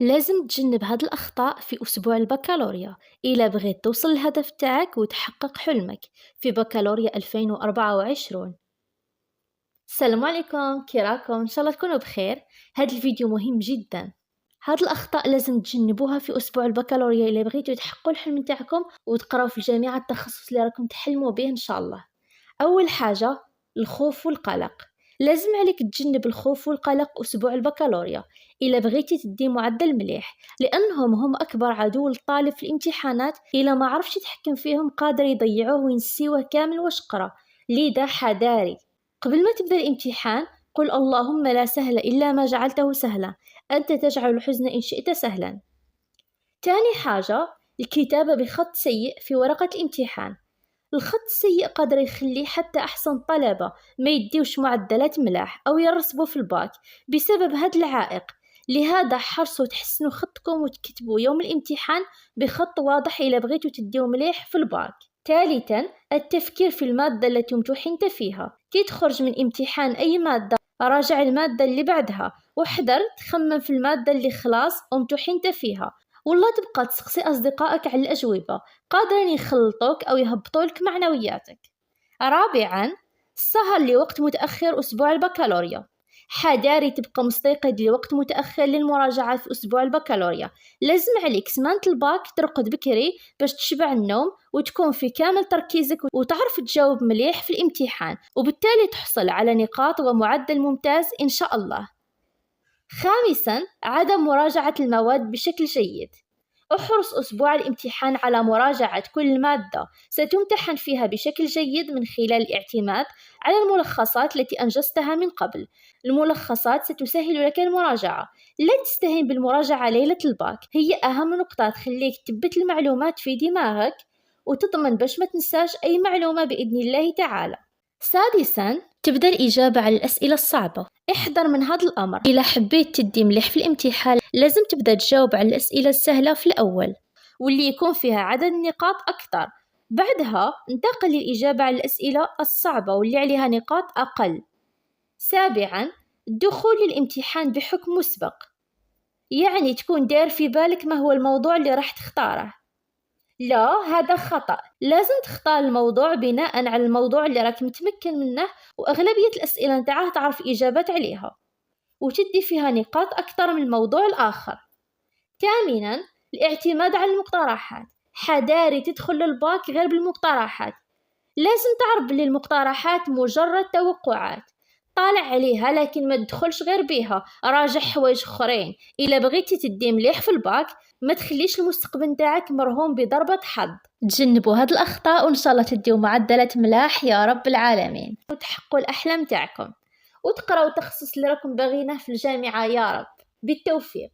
لازم تجنب هاد الأخطاء في أسبوع البكالوريا إلا بغيت توصل للهدف تاعك وتحقق حلمك في بكالوريا 2024. السلام عليكم، كي راكم؟ إن شاء الله تكونوا بخير. هاد الفيديو مهم جدا. هاد الأخطاء لازم تجنبوها في أسبوع البكالوريا إلا بغيتوا تحققوا الحلم تاعكم وتقراو في الجامعة التخصص اللي راكم تحلموا به إن شاء الله. أول حاجة، الخوف والقلق. لازم عليك تجنب الخوف والقلق أسبوع البكالوريا إلا بغيتي تدي معدل مليح، لأنهم هم أكبر عدو للطالب في الامتحانات. إلا ما عرفش يتحكم فيهم قادر يضيعوه وينسيوه كامل واش قرا. لذا حذاري. قبل ما تبدأ الامتحان قل اللهم لا سهل إلا ما جعلته سهلا، أنت تجعل الحزن إن شئت سهلا. تاني حاجة، الكتابة بخط سيء في ورقة الامتحان. الخط السيء قادر يخلي حتى أحسن طلبة ما يديوش معدلات ملاح أو يرسبوا في الباك بسبب هذا العائق. لهذا حرصوا تحسنوا خطكم وتكتبوا يوم الامتحان بخط واضح إذا بغيتوا تديو مليح في الباك. ثالثا، التفكير في المادة التي امتحنت فيها. كي تخرج من امتحان أي مادة راجع المادة اللي بعدها واحذر تخمم في المادة اللي خلاص امتحنت فيها، ولا تبقى تسقسي أصدقائك على الأجوبة، قادرين يخلطوك أو يهبطولك معنوياتك. رابعا، السهر لوقت متأخر أسبوع البكالوريا. حذاري تبقى مستيقظ لوقت متأخر للمراجعات في أسبوع البكالوريا. لازم عليك سمانة الباك ترقد بكري باش تشبع النوم وتكون في كامل تركيزك وتعرف تجاوب مليح في الامتحان، وبالتالي تحصل على نقاط ومعدل ممتاز إن شاء الله. خامساً، عدم مراجعة المواد بشكل جيد. احرص أسبوع الامتحان على مراجعة كل مادة ستمتحن فيها بشكل جيد من خلال الاعتماد على الملخصات التي أنجزتها من قبل. الملخصات ستسهل لك المراجعة. لا تستهين بالمراجعة ليلة الباك، هي أهم نقطة تخليك تثبت المعلومات في دماغك وتضمن باش ما تنساش أي معلومة بإذن الله تعالى. سادساً، تبدأ الإجابة على الأسئلة الصعبة. احذر من هذا الأمر. إذا حبيت تدي مليح في الامتحان لازم تبدأ تجاوب على الأسئلة السهلة في الأول واللي يكون فيها عدد نقاط أكثر، بعدها انتقل للإجابة على الأسئلة الصعبة واللي عليها نقاط أقل. سابعاً، الدخول للامتحان بحكم مسبق، يعني تكون داير في بالك ما هو الموضوع اللي راح تختاره. لا، هذا خطأ. لازم تختار الموضوع بناء على الموضوع اللي راك متمكن منه وأغلبية الأسئلة نتاعه تعرف إجابات عليها وتدي فيها نقاط أكثر من الموضوع الآخر. ثامناً، الاعتماد على المقترحات. حذاري تدخل للباك غير بالمقترحات. لازم تعرف بلي المقترحات مجرد توقعات، طالع عليها لكن ما تدخلش غير بيها، راجع حوايج اخرين. الا بغيتي تدي مليح في الباك ما تخليش المستقبل نتاعك مرهون بضربة حظ. تجنبوا هاد الاخطاء وان شاء الله تديو معدلات ملاح يا رب العالمين وتحققوا الاحلام تاعكم وتقراو التخصص اللي راكم باغينه في الجامعة يا رب. بالتوفيق.